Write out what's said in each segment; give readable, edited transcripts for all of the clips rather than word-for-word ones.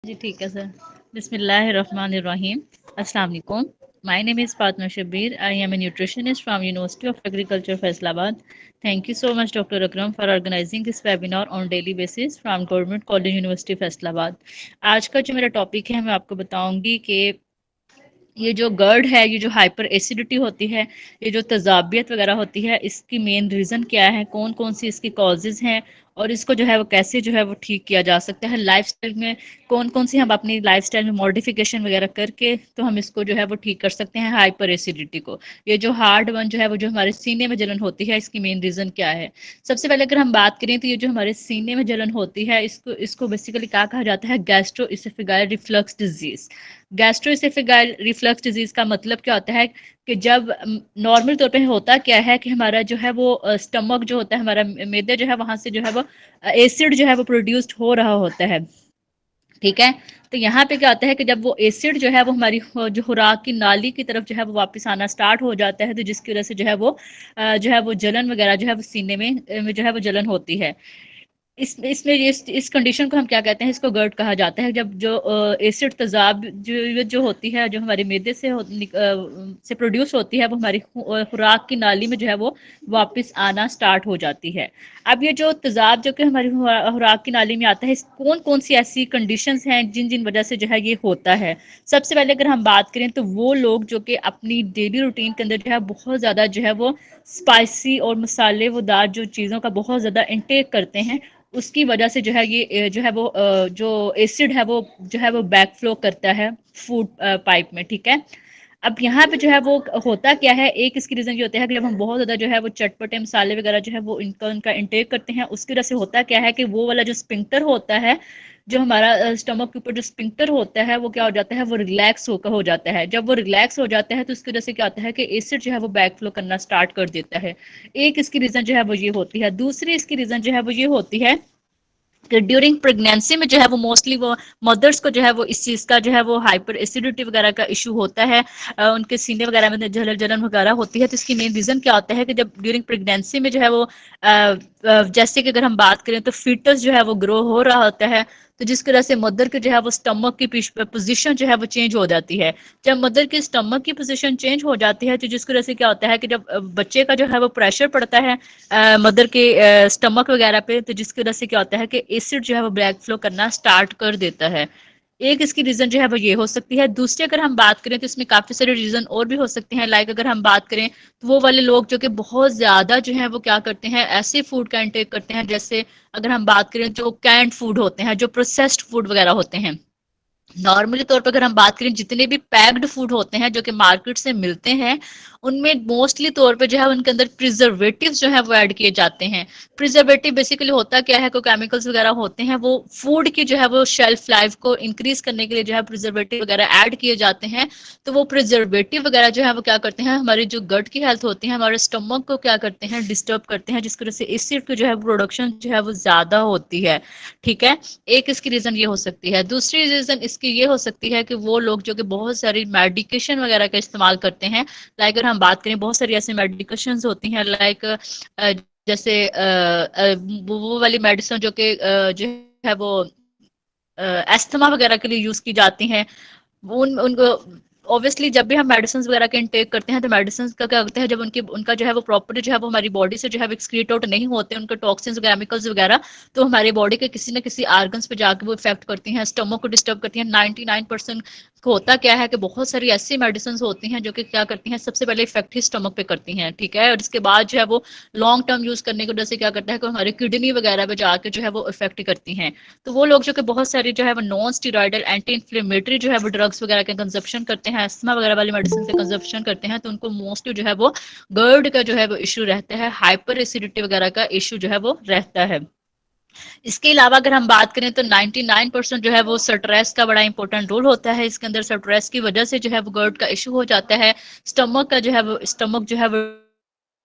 जी ठीक है सर। बिस्मिल्लाहिर्रहमानिर्रहीम। अस्सलाम वालेकुम। My name is Fatma Shabir. I am a nutritionist from University of Agriculture, Faisalabad. Thank you so much, Dr. Akram, for organizing this webinar on daily basis from Government College University, Faisalabad. आज का जो मेरा topic है मैं आपको बताऊंगी कि ये जो गर्ड है, ये जो हाइपर एसिडिटी होती है, ये जो तजाबियत वगैरह होती है, इसकी मेन रीज़न क्या है, कौन कौन सी इसकी कॉजेज हैं और इसको जो है वो कैसे जो है वो ठीक किया जा सकता है। लाइफस्टाइल में कौन कौन सी हम अपनी लाइफस्टाइल में मॉडिफिकेशन वगैरह करके तो हम इसको जो है वो ठीक कर सकते हैं हाइपर एसिडिटी को। ये जो हार्ड वन जो है वो जो हमारे सीने में जलन होती है, इसकी मेन रीज़न क्या है। सबसे पहले अगर हम बात करें तो ये जो हमारे सीने में जलन होती है, इसको इसको बेसिकली क्या कहा जाता है, gastroesophageal reflux disease. Gastroesophageal reflux disease का मतलब क्या होता है कि जब नॉर्मल तौर पे होता क्या है कि हमारा जो है वो स्टमक जो होता है, हमारा मैदे जो है वहां से जो है वो एसिड जो है वो प्रोड्यूस्ड हो रहा होता है। ठीक है। तो यहाँ पे क्या होता है कि जब वो एसिड जो है वो हमारी जो खुराक की नाली की तरफ जो है वो वापस आना स्टार्ट हो जाता है, तो जिसकी वजह से जो है वो जलन वगैरह जो है वो सीने में जो है वो जलन होती है। इसमें इस कंडीशन को हम क्या कहते हैं, इसको गर्ड कहा जाता है। जब जो एसिड तेजाब जो होती है, जो हमारे मैदे से प्रोड्यूस होती है, वो हमारी खुराक की नाली में जो है वो वापस आना स्टार्ट हो जाती है। अब ये जो तेजाब जो कि हमारी खुराक की नाली में आता है, कौन कौन सी ऐसी कंडीशंस हैं जिन जिन वजह से जो है ये होता है। सबसे पहले अगर हम बात करें तो वो लोग जो कि अपनी डेली रूटीन के अंदर जो है बहुत ज़्यादा जो है वो स्पाइसी और मसालेदार जो चीज़ों का बहुत ज़्यादा इंटेक करते हैं, उसकी वजह से जो है ये जो है वो जो एसिड है वो जो है वो बैक फ्लो करता है फूड पाइप में। ठीक है। अब यहाँ पे जो है वो होता क्या है, एक इसकी रीज़न ये होता है कि जब हम बहुत ज़्यादा जो है वो चटपटे मसाले वगैरह जो है वो इनका इंटेक करते हैं, उसकी वजह से होता क्या है कि वो वाला जो स्पिंक्टर होता है, जो हमारा स्टमक के ऊपर जो स्पिंक्टर होता है, वो क्या हो जाता है, वो रिलैक्स होकर हो जाता है। जब वो रिलैक्स हो जाता है तो उसकी वजह से क्या होता है कि एसिड जो है वो बैक फ्लो करना स्टार्ट कर देता है। एक इसकी रीज़न जो है वो ये होती है। दूसरी इसकी रीज़न जो है वो ये होती है कि ड्यूरिंग प्रेगनेंसी में जो है वो मोस्टली वो मदर्स को जो है वो इस चीज़ का जो है वो हाइपर एसिडिटी वगैरह का इशू होता है। उनके सीने वगैरह में जलन जलन वगैरह होती है। तो इसकी मेन रीज़न क्या होता है कि जब ड्यूरिंग प्रेगनेंसी में जो है वो जैसे कि अगर हम बात करें तो फीटस जो है वो ग्रो हो रहा होता है, तो जिसकी वजह से मदर के जो है वो स्टमक की पोजीशन जो है वो चेंज हो जाती है। जब मदर की स्टमक की पोजीशन चेंज हो जाती है तो जिसकी वजह से क्या होता है कि जब बच्चे का जो है वो प्रेशर पड़ता है मदर के स्टमक वगैरह पे, तो जिसकी वजह से क्या होता है कि एसिड जो है वो बैक फ्लो करना स्टार्ट कर देता है। एक इसकी रीजन जो है वो ये हो सकती है। दूसरी अगर हम बात करें तो इसमें काफी सारे रीजन और भी हो सकते हैं। लाइक अगर हम बात करें तो वो वाले लोग जो कि बहुत ज्यादा जो है वो क्या करते हैं, ऐसे फूड का इंटेक करते हैं, जैसे अगर हम बात करें जो कैंड फूड होते हैं, जो प्रोसेस्ड फूड वगैरह होते हैं। नॉर्मली तौर पर अगर हम बात करें जितने भी पैक्ड फूड होते हैं जो कि मार्केट से मिलते हैं, उनमें मोस्टली तौर पे जो है उनके अंदर प्रिजर्वेटिव्स जो है वो ऐड किए जाते हैं। प्रिजर्वेटिव बेसिकली होता क्या है, कोई केमिकल्स वगैरह होते हैं, वो फूड की जो है वो शेल्फ लाइफ को इंक्रीज करने के लिए जो है प्रिजर्वेटिव वगैरह ऐड किए जाते हैं। तो वो प्रिजर्वेटिव वगैरह जो है वो क्या करते हैं, हमारी जो गट की हेल्थ होती है, हमारे स्टमक को क्या करते हैं, डिस्टर्ब करते हैं, जिसकी वजह से एसिड की जो है प्रोडक्शन जो है वो ज्यादा होती है। ठीक है। एक इसकी रीजन ये हो सकती है। दूसरी रीजन इसकी ये हो सकती है कि वो लोग जो कि बहुत सारी मेडिकेशन वगैरह का इस्तेमाल करते हैं। लाइक अगर हम बात करें, बहुत सारी ऐसी मेडिकेशन होती हैं, लाइक जैसे वो वाली मेडिसिन जो कि जो है वो एस्थमा वगैरह के लिए यूज की जाती हैं। उनको ऑब्वियसली जब भी हम मेडिसिन वगैरह के इनटेक करते हैं तो मेडिसिन का क्या होता है, जब उनका जो है वो प्रॉपर जो है वो हमारी बॉडी से जो है एक्सक्रीट आउट नहीं होते, उनके टॉक्सिन्स केमिकल्स वगैरह, तो हमारी बॉडी के किसी न किसी आर्गन्स पे जाकर वो इफेक्ट करती हैं, स्टमक को डिस्टर्ब करती हैं। 99% होता क्या है कि बहुत सारी ऐसी मेडिसिन होती हैं जो कि क्या करती हैं, सबसे पहले इफेक्ट ही स्टमक पे करती हैं। ठीक है। और इसके बाद जो है वो लॉन्ग टर्म यूज करने की वजह से क्या करता है कि हमारी किडनी वगैरह पे जाके जो है वो इफेक्ट करती हैं। तो वो लोग जो कि बहुत सारी जो है वो नॉन स्टीरॉयडल एंटी इन्फ्लेमेटरी जो है वो ड्रग्स वगैरह के कंजप्शन करते हैं, अस्थमा वगैरह वाली मेडिसिन के कंजप्शन करते हैं, तो उनको मोस्टली जो है वो गर्ड का जो है वो इशू रहता है, हाइपर एसिडिटी वगैरह का इशू जो है वो रहता है। इसके अलावा अगर हम बात करें तो 99% जो है वो स्ट्रेस का बड़ा इंपॉर्टेंट रोल होता है इसके अंदर। स्ट्रेस की वजह से जो है वो गर्ड का इशू हो जाता है। स्टमक का जो है वो स्टमक जो है वो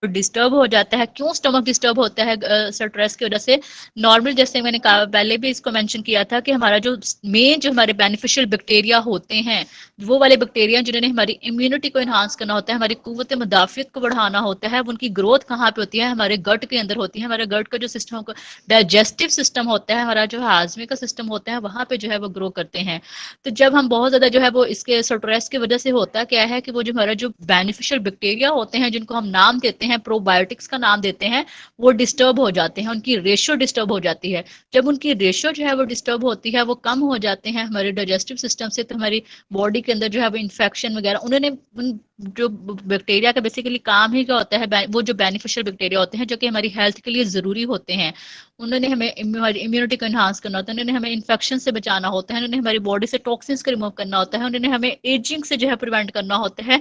डिस्टर्ब हो जाता है। क्यों स्टमक डिस्टर्ब होता है स्ट्रेस की वजह से? नॉर्मल, जैसे मैंने कहा पहले भी इसको मेंशन किया था कि हमारा जो मेन जो हमारे बेनिफिशियल बैक्टीरिया होते हैं, वो वाले बैक्टीरिया जिन्होंने हमारी इम्यूनिटी को इन्हांस करना होता है, हमारी कुव्वत मुदाफियत को बढ़ाना होता है, उनकी ग्रोथ कहाँ पे होती है? हमारे गट के अंदर होती है। हमारे गट का जो सिस्टम, डाइजेस्टिव सिस्टम होता है, हमारा जो हाजमे का सिस्टम होता है, वहां पे जो है वो ग्रो करते हैं। तो जब हम बहुत ज्यादा जो है वो इसके स्ट्रेस की वजह से होता क्या है कि वो जो हमारा जो बेनिफिशियल बैक्टीरिया होते हैं, जिनको हम नाम देते हैं, प्रोबायोटिक्स का नाम देते हैं, वो डिस्टर्ब हो जाते हैं, उनकी रेशियो डिस्टर्ब हो जाती है। जब उनकी रेशियो जो है वो डिस्टर्ब होती है, वो कम हो जाते हैं हमारे डाइजेस्टिव सिस्टम से, तो हमारी बॉडी के अंदर जो है वो इन्फेक्शन वगैरह, उन्होंने उन जो बैक्टीरिया का बेसिकली काम ही क्या होता है, वो जो बेनिफिशियल बैक्टीरिया होते हैं जो कि हमारी हेल्थ के लिए जरूरी होते हैं, उन्होंने हमें हमारी इम्यूनिटी को इन्हांस करना होता है, उन्होंने हमें इन्फेक्शन से बचाना होता है, उन्होंने हमारी बॉडी से टॉक्सिन्स को रिमूव करना होता है, उन्होंने हमें एजिंग से जो है प्रिवेंट करना होता है।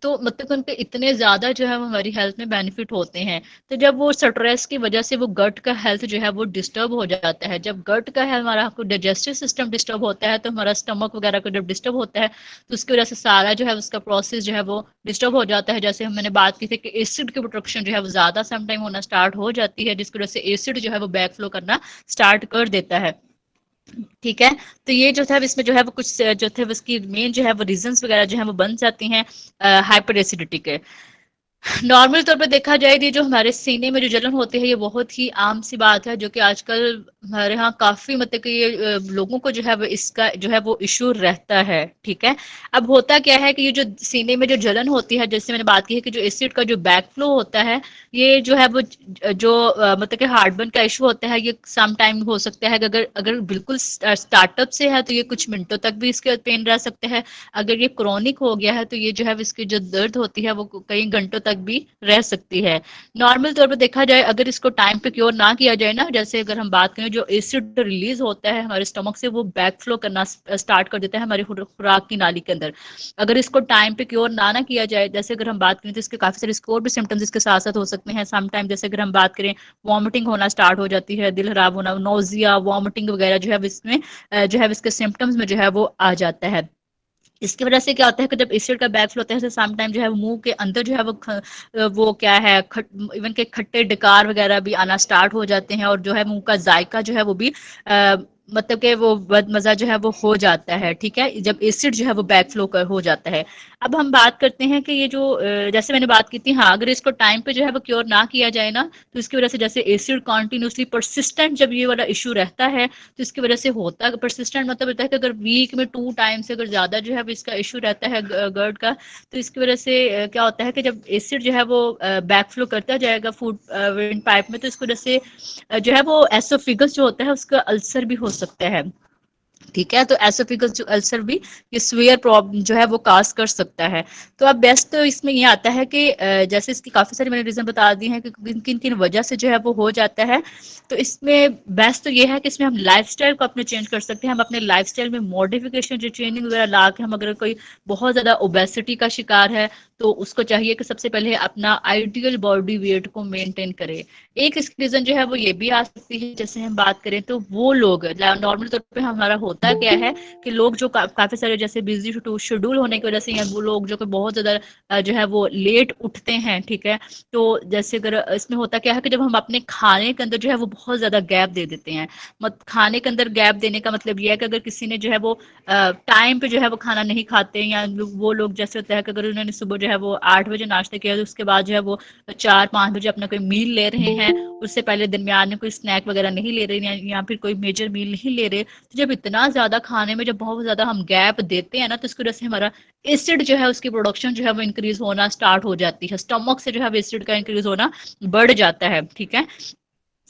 तो मतलब उनके इतने ज्यादा जो है हमारी हेल्थ में बेनिफिट होते हैं। तो जब वो स्ट्रेस की वजह से वो गट का हेल्थ जो है वो डिस्टर्ब हो जाता है, जब गट का है हमारा डाइजेस्टिव सिस्टम डिस्टर्ब होता है, तो हमारा स्टमक वगैरह को जब डिस्टर्ब होता है, तो उसकी वजह से सारा जो है उसका प्रोसेस जो है वो डिस्टर्ब हो जाता है। जैसे मैंने बात की थी कि एसिड की प्रोडक्शन जो है वो ज्यादा समटाइम होना स्टार्ट हो जाती है, जिसकी वजह से एसिड जो है वो बैक फ्लो करना स्टार्ट कर देता है। ठीक है, तो ये जो था इसमें जो है वो कुछ जो थे उसकी मेन जो है वो रीजंस वगैरह जो है वो बन जाती हैं हाइपर एसिडिटी के। नॉर्मल तौर पे देखा जाए, ये जो हमारे सीने में जो जलन होती है, ये बहुत ही आम सी बात है, जो कि आजकल हमारे यहाँ काफी मतलब कि ये लोगों को जो है वो इसका जो है वो इशू रहता है। ठीक है, अब होता क्या है कि ये जो सीने में जो जलन होती है, जैसे मैंने बात की है कि जो एसिड का जो बैक फ्लो होता है, ये जो है वो जो मतलब कि हार्टबर्न का इशू होता है, ये सम टाइम हो सकता है कि अगर अगर बिल्कुल स्टार्टअप से है तो ये कुछ मिनटों तक भी इसके पेन रह सकते हैं। अगर ये क्रॉनिक हो गया है तो ये जो है इसकी जो दर्द होती है वो कई घंटों तक भी रह सकती है। नॉर्मल तौर पर देखा जाए, अगर इसको टाइम पे क्योर ना किया जाए ना, जैसे अगर हम बात करें, जो एसिड रिलीज होता है हमारे स्टमक से, वो बैक फ्लो करना स्टार्ट कर देता है हमारी खुराक की नाली के अंदर। अगर इसको टाइम पे क्योर ना किया जाए, जैसे अगर हम बात करें तो इसके काफी सारे और भी सिम्टम्स इसके साथ साथ हो सकते हैं सम टाइम। जैसे अगर हम बात करें, वॉमिटिंग होना स्टार्ट हो जाती है, दिल खराब होना, नोजिया, वॉमिटिंग वगैरह जो है इसमें जो है इसके सिम्टम्स में जो है वो आ जाता है। इसकी वजह से क्या होता है कि जब एसिड का बैक फ्लो होता है, सम टाइम जो है मुंह के अंदर जो है वो क्या है, इवन के खट्टे डकार वगैरह भी आना स्टार्ट हो जाते हैं, और जो है मुंह का जायका जो है वो भी मतलब कि वो बदमजा जो है वो हो जाता है। ठीक है, जब एसिड जो है वो बैक फ्लो कर हो जाता है। अब हम बात करते हैं कि ये जो जैसे मैंने बात की थी, हाँ, अगर इसको टाइम पे जो है वो क्योर ना किया जाए ना, तो इसकी वजह से जैसे एसिड कॉन्टिन्यूसली परसिस्टेंट जब ये वाला इशू रहता है, तो इसकी वजह से होता है परसिस्टेंट, मतलब होता है कि अगर वीक में 2 टाइम से अगर ज्यादा जो है इसका इशू रहता है गर्ड का, तो इसकी वजह से क्या होता है कि जब एसिड जो है वो बैक फ्लो करता जाएगा फूड विंड पाइप में, तो इसकी वजह से जो है वो एसोफिगस जो होता है उसका अल्सर भी हो सकता है। ठीक है, तो एसोफिगस जो अल्सर भी ये स्वेयर प्रॉब्लम जो है वो काज कर सकता है। तो अब बेस्ट तो इसमें ये आता है कि जैसे इसकी काफी सारी मैंने रीजन बता दी हैं कि किन किन किन वजह से जो है वो हो जाता है। तो इसमें बेस्ट तो ये है कि इसमें हम लाइफस्टाइल को अपने चेंज कर सकते हैं। हम अपने लाइफस्टाइल में मॉडिफिकेशन, जो ट्रेनिंग वगैरह ला के, हम अगर कोई बहुत ज्यादा ओबेसिटी का शिकार है, तो उसको चाहिए कि सबसे पहले अपना आइडियल बॉडी वेट को मेंटेन करे। एक इसकी रीजन जो है वो ये भी आ सकती है, जैसे हम बात करें तो वो लोग नॉर्मल तौर पे हमारा होता क्या है कि लोग जो काफी सारे जैसे बिजी शेड्यूल होने की वजह से, या वो लोग जो कि बहुत ज्यादा जो है वो लेट उठते हैं। ठीक है, तो जैसे अगर इसमें होता क्या है कि जब हम अपने खाने के अंदर जो है वो बहुत ज्यादा गैप दे देते हैं, खाने के अंदर गैप देने का मतलब ये है कि अगर किसी ने जो है वो टाइम पे जो है वो खाना नहीं खाते, या वो लोग जैसे होता है कि अगर उन्होंने सुबह जो है वो 8 बजे नाश्ता किया, तो उसके बाद जो है वो 4-5 बजे अपना कोई मील ले रहे हैं, उससे पहले दरमियान में कोई स्नैक वगैरह नहीं ले रहे, या फिर कोई मेजर मील नहीं ले रहे, तो जब इतना ज्यादा खाने में जब बहुत ज्यादा हम गैप देते हैं ना, तो इसकी वजह से हमारा एसिड जो है उसकी प्रोडक्शन जो है वो इंक्रीज होना स्टार्ट हो जाती है, स्टमक से जो है एसिड का इंक्रीज होना बढ़ जाता है। ठीक है,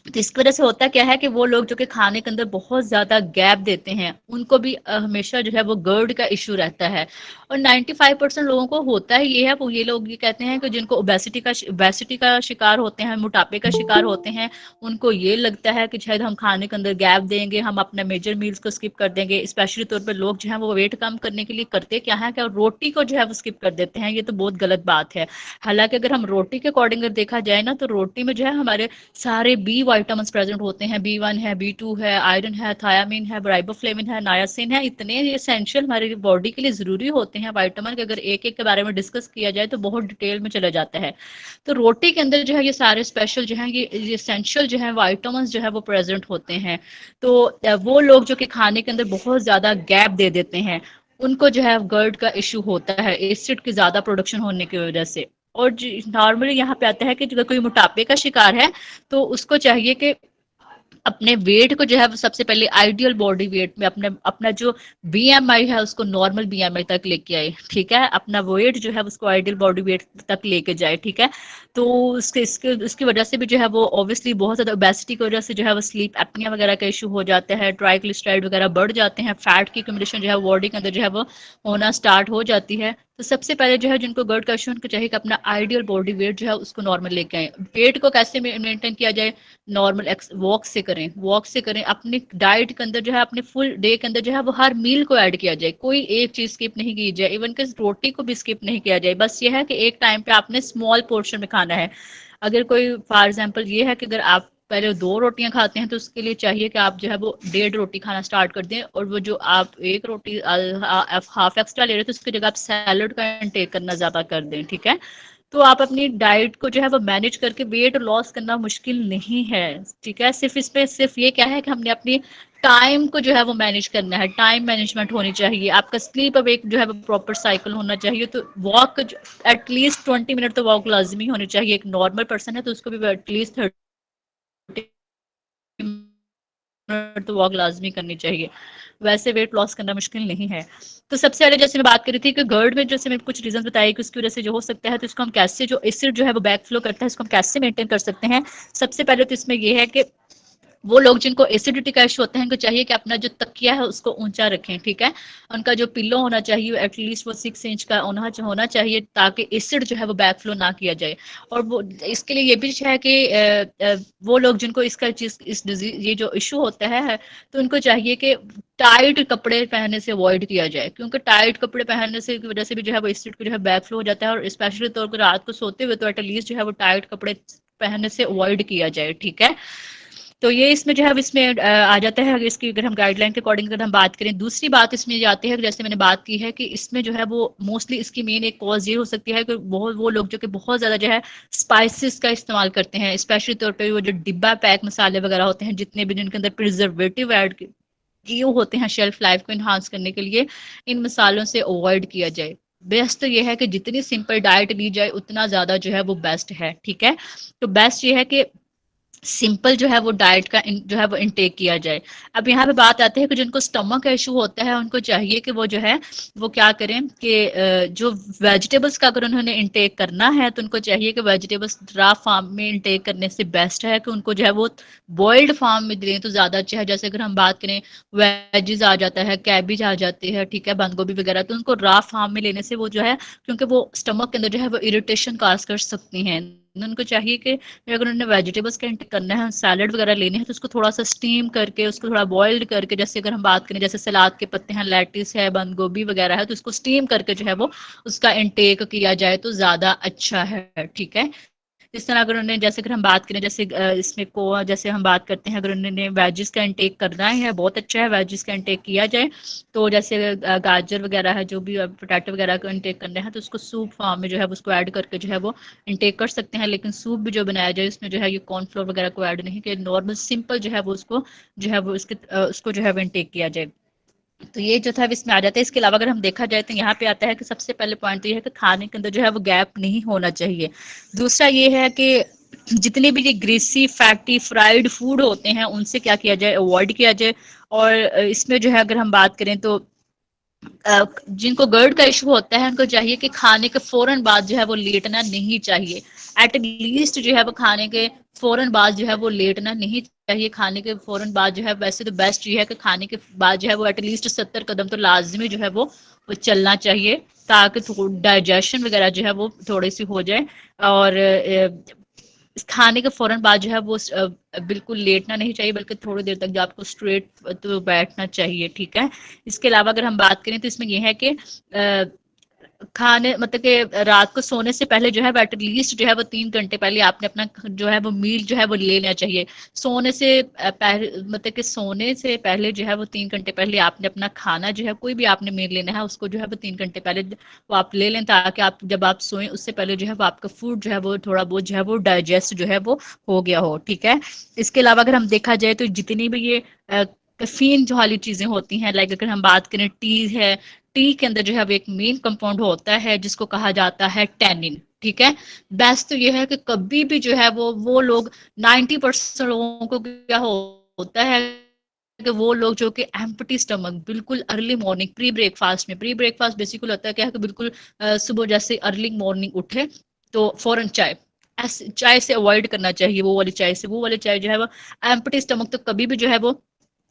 तो इसकी वजह से होता क्या है कि वो लोग जो कि खाने के अंदर बहुत ज्यादा गैप देते हैं, उनको भी हमेशा जो है वो गर्ड का इश्यू रहता है। और 95% लोगों को होता है ये है, वो ये लोग ये कहते हैं कि जिनको ओबेसिटी का शिकार होते हैं, मोटापे का शिकार होते हैं, उनको ये लगता है कि शायद हम खाने के अंदर गैप देंगे, हम अपने मेजर मील्स को स्किप कर देंगे। स्पेशली तौर पर लोग जो है वो वेट कम करने के लिए करते क्या है कि रोटी को जो है वो स्किप कर देते हैं। ये तो बहुत गलत बात है। हालांकि अगर हम रोटी के अकॉर्डिंग देखा जाए ना, तो रोटी में जो है हमारे सारे बी विटामिन प्रेजेंट होते हैं, B1 है, B2 है, आयरन है, थायामीन है, राइबोफ्लेविन है, नायासिन है, इतने एसेंशियल हमारी बॉडी के लिए ज़रूरी होते हैं विटामिन के, अगर एक एक के बारे में डिस्कस किया जाए तो बहुत डिटेल में चला जाता है। तो रोटी के अंदर जो है ये सारे स्पेशल जो है ये एसेंशियल जो है विटामिन जो है वो प्रेजेंट होते हैं। तो वो लोग जो कि खाने के अंदर बहुत ज़्यादा गैप दे देते हैं, उनको जो है गर्ड का इशू होता है एसिड की ज़्यादा प्रोडक्शन होने की वजह से। और नॉर्मली यहाँ पे आता है कि अगर कोई मोटापे का शिकार है तो उसको चाहिए कि अपने वेट को जो है सबसे पहले आइडियल बॉडी वेट में अपने अपना जो बीएमआई है उसको नॉर्मल बीएमआई तक लेके आए, ठीक है, अपना वेट जो है उसको आइडियल बॉडी वेट तक लेके जाए, ठीक है। तो उसकी वजह से भी जो है वो ऑब्वियसली बहुत ज्यादा ओबेसिटी की वजह से जो है वो स्लीप एपनिया वगैरह का इशू हो जाता है, ट्राइग्लिसराइड वगैरह बढ़ जाते हैं, फैट की कम्युलेशन जो है बॉडी के अंदर जो है वो होना स्टार्ट हो जाती है। तो सबसे पहले जो है जिनको गर्ड का इशू उनको चाहिए कि अपना आइडियल बॉडी वेट जो है उसको नॉर्मल लेके आए। वेट को कैसे मेंटेन किया जाए, नॉर्मल वॉक से करें, वॉक से करें, अपनी डाइट के अंदर जो है अपने फुल डे के अंदर जो है वो हर मील को ऐड किया जाए, कोई एक चीज स्किप नहीं की जाए, इवन कि रोटी को भी स्किप नहीं किया जाए। बस ये है कि एक टाइम पे आपने स्मॉल पोर्शन में खाना है। अगर कोई फॉर एग्जाम्पल ये है कि अगर आप पहले 2 रोटियां खाते हैं तो उसके लिए चाहिए कि आप जो है वो 1.5 रोटी खाना स्टार्ट कर दें, और वो जो आप 1 रोटी हाफ एक्स्ट्रा ले रहे थे उसकी जगह आप सैलड का इंटेक करना ज्यादा कर दें, ठीक है। तो आप अपनी डाइट को जो है वो मैनेज करके वेट लॉस करना मुश्किल नहीं है, ठीक है। सिर्फ इसमें सिर्फ ये क्या है कि हमने अपनी टाइम को जो है वो मैनेज करना है, टाइम मैनेजमेंट होनी चाहिए, आपका स्लीप अब एक जो है वो प्रॉपर साइकिल होना चाहिए। तो वॉक एटलीस्ट 20 मिनट तो वॉक लाजमी होनी चाहिए, एक नॉर्मल पर्सन है तो उसको भी एटलीस्ट 30 तो वॉक लाजमी करनी चाहिए, वैसे वेट लॉस करना मुश्किल नहीं है। तो सबसे पहले जैसे मैं बात करी थी कि गर्ड में जैसे मैंने कुछ रीजन बताए कि उसकी वजह से जो हो सकता है, तो इसको हम कैसे जो एसिड जो है वो बैक फ्लो करता है इसको हम कैसे मेंटेन कर सकते हैं। सबसे पहले तो इसमें ये है कि वो लोग जिनको एसिडिटी का इशू होता है उनको चाहिए कि अपना जो तकिया है उसको ऊंचा रखें, ठीक है। उनका जो पिल्लो होना चाहिए एटलीस्ट वो 6 इंच का होना चाहिए ताकि एसिड जो है वो बैक फ्लो ना किया जाए। और वो इसके लिए ये भी है कि वो लोग जिनको इसका चीज इस डिजीज ये जो इशू होता है तो उनको चाहिए कि टाइट कपड़े पहनने से अवॉइड किया जाए, क्योंकि टाइट कपड़े पहनने से की वजह से भी जो है वो एसिड को जो है बैक फ्लो हो जाता है। और स्पेशली तौर पर रात को सोते हुए तो एटलीस्ट जो है वो टाइट कपड़े पहनने से अवॉइड किया जाए, ठीक है। तो ये इसमें जो है इसमें आ जाता है, अगर इसकी अगर हम गाइडलाइन के अकॉर्डिंग अगर हम बात करें। दूसरी बात इसमें ये आती है कि जैसे मैंने बात की है कि इसमें जो है वो मोस्टली इसकी मेन एक कॉज ये हो सकती है कि बहुत वो लोग जो कि बहुत ज़्यादा जो है स्पाइसेस का इस्तेमाल करते हैं, स्पेशली तौर पर वो जो डिब्बा पैक मसाले वगैरह होते हैं जितने भी जिनके अंदर प्रिजर्वेटिव ऐड किए होते हैं शेल्फ लाइफ को इन्हांस करने के लिए, इन मसालों से अवॉइड किया जाए। बेस्ट तो ये है कि जितनी सिंपल डाइट ली जाए उतना ज़्यादा जो है वो बेस्ट है, ठीक है। तो बेस्ट ये है कि सिंपल जो है वो डाइट का जो है वो इनटेक किया जाए। अब यहाँ पे बात आती है कि जिनको स्टमक का इशू होता है उनको चाहिए कि वो जो है वो क्या करें कि जो वेजिटेबल्स का अगर उन्होंने इनटेक करना है तो उनको चाहिए कि वेजिटेबल्स ड्रा फार्म में इनटेक करने से बेस्ट है कि उनको जो है वो बॉइल्ड फार्म में दें तो ज्यादा अच्छा है। जैसे अगर हम बात करें वेजिज आ जाता है, कैबिज आ जाती है, ठीक है, बंद गोभी वगैरह, तो उनको रा फार्म में लेने से वो जो है क्योंकि वो स्टमक के अंदर जो है वो इरिटेशन काज कर सकती हैं। उनको चाहिए कि अगर उन्होंने वेजिटेबल्स का इंटेक करना है, सैलड वगैरह लेने हैं तो उसको थोड़ा सा स्टीम करके उसको थोड़ा बॉइल्ड करके, जैसे अगर हम बात करें जैसे सलाद के पत्ते हैं, लेटिस है, बंद गोभी वगैरह है, तो उसको स्टीम करके जो है वो उसका इंटेक किया जाए तो ज्यादा अच्छा है, ठीक है। इस तरह अगर उन्होंने जैसे अगर हम बात करें जैसे इसमें को जैसे हम बात करते हैं अगर उन्होंने वेजिस का इंटेक करना है बहुत अच्छा है वेजिस का इंटेक किया जाए। तो जैसे गाजर वगैरह है जो भी पोटैटो वगैरह का इंटेक करना है तो उसको सूप फॉर्म में जो है उसको ऐड करके जो है वो इंटेक कर सकते हैं। लेकिन सूप भी जो बनाया जाए उसमें जो है ये कॉर्नफ्लोर वगैरह को ऐड नहीं किया, नॉर्मल सिंपल जो है वो उसको जो है वो उसको जो है वो इंटेक किया जाए। तो ये जो था इसमें आ जाता है। इसके अलावा अगर हम देखा जाए तो यहाँ पे आता है कि सबसे पहले पॉइंट तो ये है कि खाने के अंदर जो है वो गैप नहीं होना चाहिए। दूसरा ये है कि जितने भी ये ग्रीसी फैटी फ्राइड फूड होते हैं उनसे क्या किया जाए, अवॉइड किया जाए। और इसमें जो है अगर हम बात करें तो जिनको गर्ड का इशू होता है उनको चाहिए कि खाने के फौरन बाद जो है वो लेटना नहीं चाहिए। एटलीस्ट जो है वो खाने के फौरन बाद जो है वो लेटना नहीं चाहिए। खाने के फौरन बाद जो है वैसे तो बेस्ट ये है कि खाने के बाद जो है वो एटलीस्ट 70 कदम तो लाजमी जो है वो चलना चाहिए ताकि डाइजेशन वगैरह जो है वो थोड़ी सी हो जाए। और खाने के फौरन बाद जो है वो बिल्कुल लेटना नहीं चाहिए बल्कि थोड़ी देर तक जो आपको स्ट्रेट तो बैठना चाहिए, ठीक है। इसके अलावा अगर हम बात करें तो इसमें यह है कि खाने मतलब कि रात को सोने से पहले जो है एटलीस्ट जो है वो 3 घंटे पहले आपने अपना जो है वो मील जो है वो ले लेना चाहिए। सोने से पहले मतलब कि सोने से पहले जो है वो 3 घंटे पहले आपने अपना खाना जो है कोई भी आपने मील लेना है उसको जो है वो 3 घंटे पहले वो आप ले लें, ताकि आप जब आप सोएं उससे पहले जो है वो आपका फूड जो है वो थोड़ा बहुत जो है वो डाइजेस्ट जो है वो हो गया हो। ठीक है। इसके अलावा अगर हम देखा जाए तो जितनी भी ये कैफीन जो वाली चीजें होती हैं, लाइक अगर हम बात करें टी है, टी के अंदर जो है वो एक मेन कंपाउंड होता है जिसको कहा जाता है टैनिन। ठीक है। बेस्ट तो ये है कि कभी भी जो है वो लोग 90% लोगों को क्या होता है कि वो लोग जो कि एम्प्टी स्टमक बिल्कुल early morning pre breakfast basically होता है क्या है कि बिल्कुल सुबह जैसे अर्ली मॉर्निंग उठे तो फौरन चाय, चाय से अवॉइड करना चाहिए, वो वाली चाय जो है वो एम्प्टी स्टमक तो कभी भी जो है वो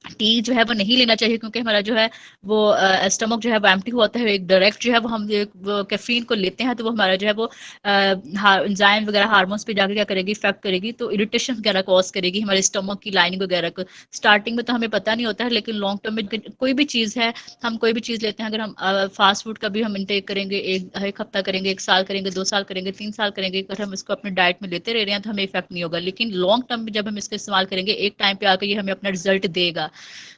टी जो है वो नहीं लेना चाहिए, क्योंकि हमारा जो है वो स्टमक जो है वो एम्प्टी होता है, एक डायरेक्ट जो है वो हम कैफीन को लेते हैं तो वो हमारा जो है वो एंजाइम वगैरह हार्मोन्स पे जाकर क्या करेगी, इफेक्ट करेगी, तो इरिटेशन वगैरह कॉज करेगी हमारे स्टमक की लाइनिंग वगैरह को। स्टार्टिंग में तो हमें पता नहीं होता है, लेकिन लॉन्ग टर्म में कोई भी चीज़ है, हम कोई भी चीज़ लेते हैं, अगर हम फास्ट फूड का भी हम इंटेक करेंगे, एक हफ्ता करेंगे, 1 साल करेंगे, 2 साल करेंगे, 3 साल करेंगे, अगर हम इसको अपने डाइट में लेते रह रहे हैं तो हमें इफेक्ट नहीं होगा, लेकिन लॉन्ग टर्म में जब हम इसका इस्तेमाल करेंगे एक टाइम पे आकर ये हमें अपना रिजल्ट देगा।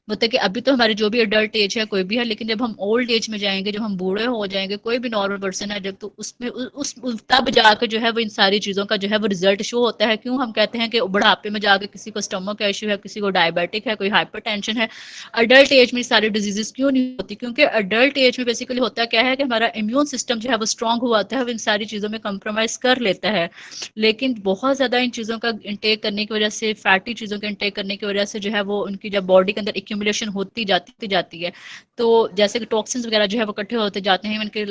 मतलब कि अभी तो हमारी जो भी अडल्ट एज है कोई भी है, लेकिन जब हम ओल्ड एज में जाएंगे, जब हम बूढ़े हो जाएंगे, कोई भी नॉर्मल पर्सन है जब, तो उसमें तब जाकर जो है वो इन सारी चीजों का जो है वो रिजल्ट शो होता है। क्यों हम कहते हैं कि बुढ़ापे में जाकर किसी को स्टमक का इश्यू है, किसी को डायबिटिक है, कोई हाइपरटेंशन है, अडल्ट एज में सारी डिजीजेस क्यों नहीं होती? क्योंकि अडल्ट एज में बेसिकली होता क्या है कि हमारा इम्यून सिस्टम जो है वो स्ट्रांग हुआ होता है, वो इन सारी चीजों में कंप्रोमाइज कर लेता है। लेकिन बहुत ज्यादा इन चीजों का इंटेक करने की वजह से, फैटी चीजों का इंटेक करने की वजह से जो है वो उनकी जब बॉडी के अंदर एक्यूमुलेशन होती जाती है, तो जैसे कि टॉक्सिन्स वगैरह जो है वो इकट्ठे होते जाते हैं, इनके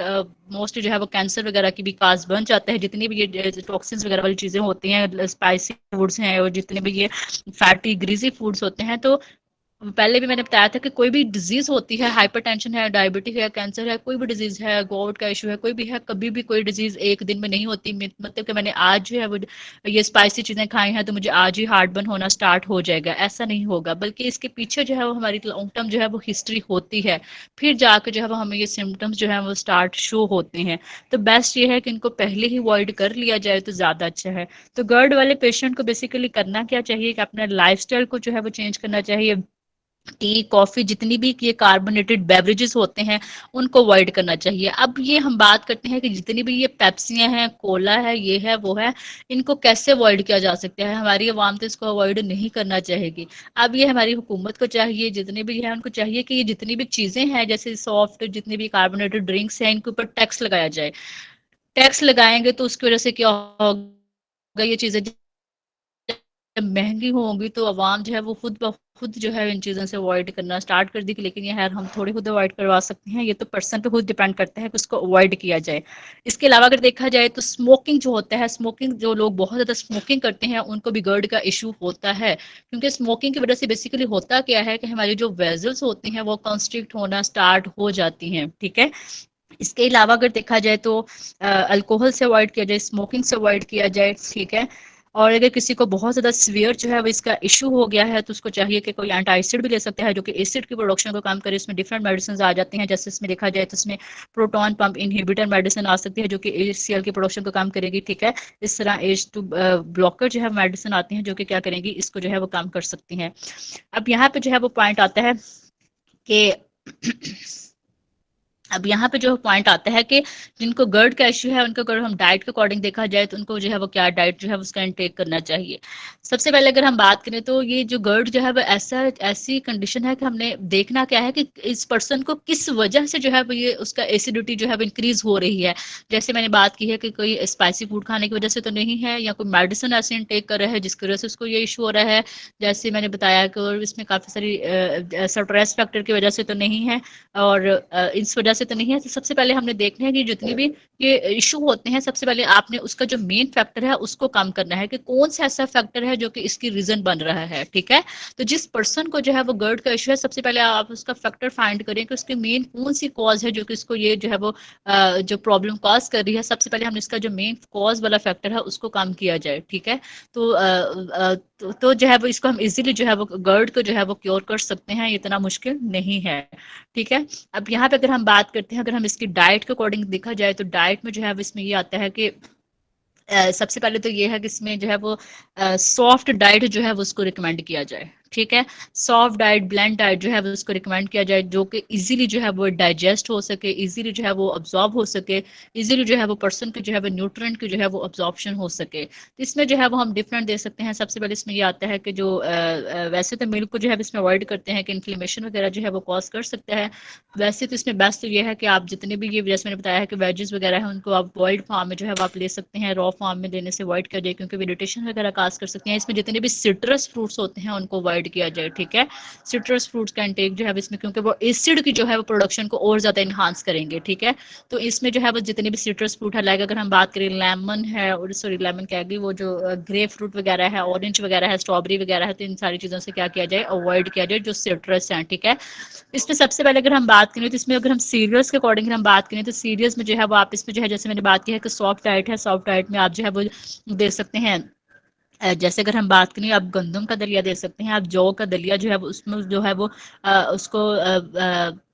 मोस्टली जो है वो कैंसर वगैरह की भी काज बन जाता है। जितनी भी ये टॉक्सिन्स वगैरह वाली चीजें होती हैं, स्पाइसी फूड्स हैं और जितने भी ये फैटी ग्रीजी फूड्स होते हैं, तो पहले भी मैंने बताया था कि कोई भी डिजीज होती है, हाइपरटेंशन है, डायबिटिक है, कैंसर है, कोई भी डिजीज है, गोट का इशू है, कोई भी है, कभी भी कोई डिजीज एक दिन में नहीं होती। मतलब कि मैंने आज जो है वो ये स्पाइसी चीजें खाई हैं तो मुझे आज ही हार्ट बर्न होना स्टार्ट हो जाएगा, ऐसा नहीं होगा, बल्कि इसके पीछे जो है वो हमारी लॉन्ग टर्म जो है वो हिस्ट्री होती है, फिर जाकर जो है वो हमें ये सिम्टम्स जो है वो स्टार्ट शो होते हैं। तो बेस्ट ये है कि इनको पहले ही अवॉइड कर लिया जाए तो ज्यादा अच्छा है। तो गर्ड वाले पेशेंट को बेसिकली करना क्या चाहिए कि अपने लाइफस्टाइल को जो है वो चेंज करना चाहिए। टी कॉफी जितनी भी ये कार्बोनेटेड बेवरेजेस होते हैं उनको अवॉइड करना चाहिए। अब ये हम बात करते हैं कि जितनी भी ये पेप्सियां हैं, कोला है, ये है वो है, इनको कैसे अवॉइड किया जा सकता है? हमारी अवाम तो इसको अवॉइड नहीं करना चाहेगी। अब ये हमारी हुकूमत को चाहिए, जितने भी है उनको चाहिए कि ये जितनी भी चीजें हैं जैसे सॉफ्ट जितनी भी कार्बोनेटेड ड्रिंक्स हैं इनके ऊपर टैक्स लगाया जाए। टैक्स लगाएंगे तो उसकी वजह से क्या होगा, ये चीजें जब महंगी होंगी तो आवाम जो है वो खुद ब खुद जो है इन चीज़ों से अवॉइड करना स्टार्ट कर देगी। लेकिन ये है हम थोड़ी खुद अवॉइड करवा सकते हैं, ये तो पर्सन पे खुद डिपेंड करता है कि उसको अवॉइड किया जाए। इसके अलावा अगर देखा जाए तो स्मोकिंग जो होता है, स्मोकिंग जो लोग बहुत ज़्यादा स्मोकिंग करते हैं उनको भी गर्ड का इशू होता है, क्योंकि स्मोकिंग की वजह से बेसिकली होता क्या है कि हमारी जो वेजल्स होती हैं वो कंस्ट्रिक्ट होना स्टार्ट हो जाती हैं। ठीक है। इसके अलावा अगर देखा जाए तो अल्कोहल से अवॉइड किया जाए, स्मोकिंग से अवॉइड किया जाए। ठीक है। और अगर किसी को बहुत ज़्यादा सीवियर जो है वो इसका इशू हो गया है तो उसको चाहिए कि कोई एंटासिड भी ले सकता है जो कि एसिड की प्रोडक्शन को कम करे। इसमें डिफरेंट मेडिसिन आ जाती हैं, जैसे इसमें देखा जाए तो इसमें प्रोटॉन पंप इनहिबिटर मेडिसिन आ सकती है जो कि एचसीएल की प्रोडक्शन को कम करेगी। ठीक है। इस तरह H2 ब्लॉकर जो है मेडिसिन आती हैं जो कि क्या करेंगी, इसको जो है वो कम कर सकती हैं। अब यहाँ पे जो है वो पॉइंट आता है कि अब यहाँ पे जो पॉइंट आता है कि जिनको गर्ड का इश्यू है उनको अगर हम डाइट के अकॉर्डिंग देखा जाए तो उनको जो है वो क्या डाइट जो है उसका इंटेक करना चाहिए। सबसे पहले अगर हम बात करें तो ये जो गर्ड जो है वो ऐसी कंडीशन है कि हमने देखना क्या है कि इस पर्सन को किस वजह से जो है वो ये उसका एसिडिटी जो है वो इंक्रीज हो रही है। जैसे मैंने बात की है कि कोई स्पाइसी फूड खाने की वजह से तो नहीं है, या कोई मेडिसिन ऐसे इंटेक कर रहा है जिसकी वजह से उसको ये इशू हो रहा है, जैसे मैंने बताया कि इसमें काफ़ी सारी स्ट्रेस फैक्टर की वजह से तो नहीं है, और इस वजह से तो नहीं है। तो सबसे पहले हमने देखना है कि जितनी भी ये इशू होते हैं, सबसे पहले आपने उसका जो मेन फैक्टर है उसको कम करना है कि कौन सा ऐसा फैक्टर है जो कि इसकी रीजन बन रहा है। ठीक है। तो जिस पर्सन को जो है वो गर्ड का इशू है, सबसे पहले आप उसका फैक्टर फाइंड करें कि उसकी मेन कौन सी कॉज है जो कि इसको ये जो है वो जो प्रॉब्लम कॉज कर रही है। सबसे पहले हमने इसका जो मेन कॉज वाला फैक्टर है उसको कम किया जाए। ठीक है। तो तो जो है वो इसको हम इजीली जो है वो गर्ड को जो है वो क्योर कर सकते हैं, इतना मुश्किल नहीं है। ठीक है। अब यहाँ पे अगर हम बात बात करते हैं, अगर हम इसकी डाइट के अकॉर्डिंग देखा जाए तो डाइट में जो है इसमें ये आता है कि सबसे पहले तो ये है कि इसमें जो है वो सॉफ्ट डाइट जो है वो उसको रिकमेंड किया जाए। ठीक है, सॉफ्ट डाइट, ब्लेंड डाइट जो है वो उसको रिकमेंड किया जाए, जो कि इजीली जो है वो डाइजेस्ट हो सके, इजीली जो है वो अब्जॉर्ब हो सके, इजीली जो है वो पर्सन के जो है वो न्यूट्रिएंट की जो है वो अब्जॉर्प्शन हो सके। तो इसमें जो है वो हम डिफरेंट दे सकते हैं। सबसे पहले इसमें ये आता है कि जो वैसे तो मिल्क को जो है इसमें अवॉइड करते हैं कि इन्फ्लेमेशन वगैरह जो है वो कॉज कर सकता है। वैसे तो इसमें बेस्ट तो ये है कि आप जितने भी, ये जैसे मैंने बताया है कि वेजेस वगैरह है उनको आप बॉइल्ड फॉर्म में जो है वो आप ले सकते हैं, रॉ फॉर्म में लेने से अवॉइड किया जाए क्योंकि इरिटेशन वगैरह काज कर सकते हैं। इसमें जितने भी सिट्रस फ्रूट्स होते हैं उनको अवॉइड किया जाए। ठीक है, सिट्रस फ्रूट्स का इंटेक जो है इसमें, क्योंकि वो एसिड की जो है वो प्रोडक्शन को और ज्यादा इन्हांस करेंगे। ठीक है, तो इसमें जो है वो जितने भी सिट्रस फ्रूट है, लाइक अगर हम बात करें लेमन है, और सॉरी लेमन क्या है, वो जो ग्रेप फ्रूट वगैरह है, ऑरेंज वगैरह है, स्ट्रॉबेरी वगैरह है, तो इन सारी चीजों से क्या किया जाए, अवॉइड किया जाए जो सिट्रस है। ठीक है, इसमें सबसे पहले अगर हम बात करें तो इसमें अगर हम सीरियल्स के अकॉर्डिंग हम बात करें तो सीरियल्स में जो है वो आप इसमें जो है, जैसे मैंने बात की है कि सॉफ्ट डाइट है, सॉफ्ट डाइट में आप जो है वो दे सकते हैं। जैसे अगर हम बात करें, आप गंदम का दलिया दे सकते हैं, आप जौ का दलिया जो है वो उसमें जो है वो उसको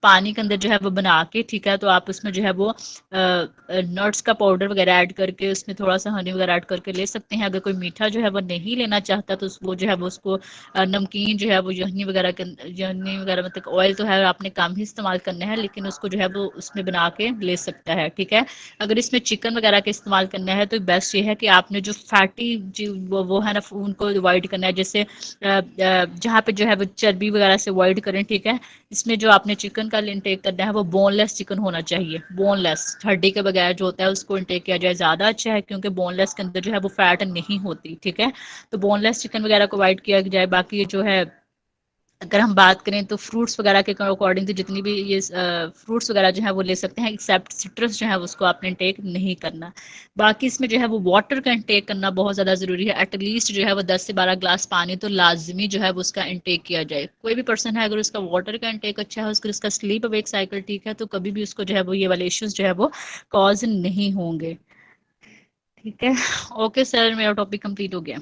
पानी के अंदर जो है वो बना के, ठीक है, तो आप उसमें जो है वो नट्स का पाउडर वगैरह ऐड करके उसमें थोड़ा सा हनी वगैरह ऐड करके ले सकते हैं। अगर कोई मीठा जो है वो नहीं लेना चाहता तो वो जो है वो उसको नमकीन जो है वो हनी वगैरह के, हनी वगैरह मतलब ऑयल तो है आपने कम ही इस्तेमाल करना है, लेकिन उसको जो है वो उसमें बना के ले सकता है। ठीक है, अगर इसमें चिकन वगैरह का इस्तेमाल करना है तो बेस्ट ये है कि आपने जो फैटी वो है ना उनको अवॉइड करना है, जैसे जहाँ पे जो है वो चर्बी वगैरह से अवॉइड करें। ठीक है, इसमें जो आपने चिकन का इंटेक करना है वो बोनलेस चिकन होना चाहिए, बोनलेस हड्डी के बगैर जो होता है उसको इंटेक किया जाए ज़्यादा अच्छा है, क्योंकि बोनलेस के अंदर जो है वो फैट नहीं होती। ठीक है, तो बोनलेस चिकन वगैरह को अवॉइड किया जाए। बाकी जो है अगर हम बात करें तो फ्रूट्स वगैरह के अकॉर्डिंग तो जितनी भी ये फ्रूट्स वगैरह जो है वो ले सकते हैं, एक्सेप्ट सिट्रस जो है उसको आपने इंटेक नहीं करना। बाकी इसमें जो है वो वाटर का इंटेक करना बहुत ज़्यादा ज़रूरी है। एटलीस्ट जो है वो 10 से 12 ग्लास पानी तो लाजमी जो है वो उसका इंटेक किया जाए। कोई भी पर्सन है अगर उसका वाटर का इंटेक अच्छा है, उसका स्लीप अवेक साइकिल ठीक है, तो कभी भी उसको जो है वो ये वाले इश्यूज जो है वो कॉज नहीं होंगे। ठीक है, ओके सर, मेरा टॉपिक कंप्लीट हो गया।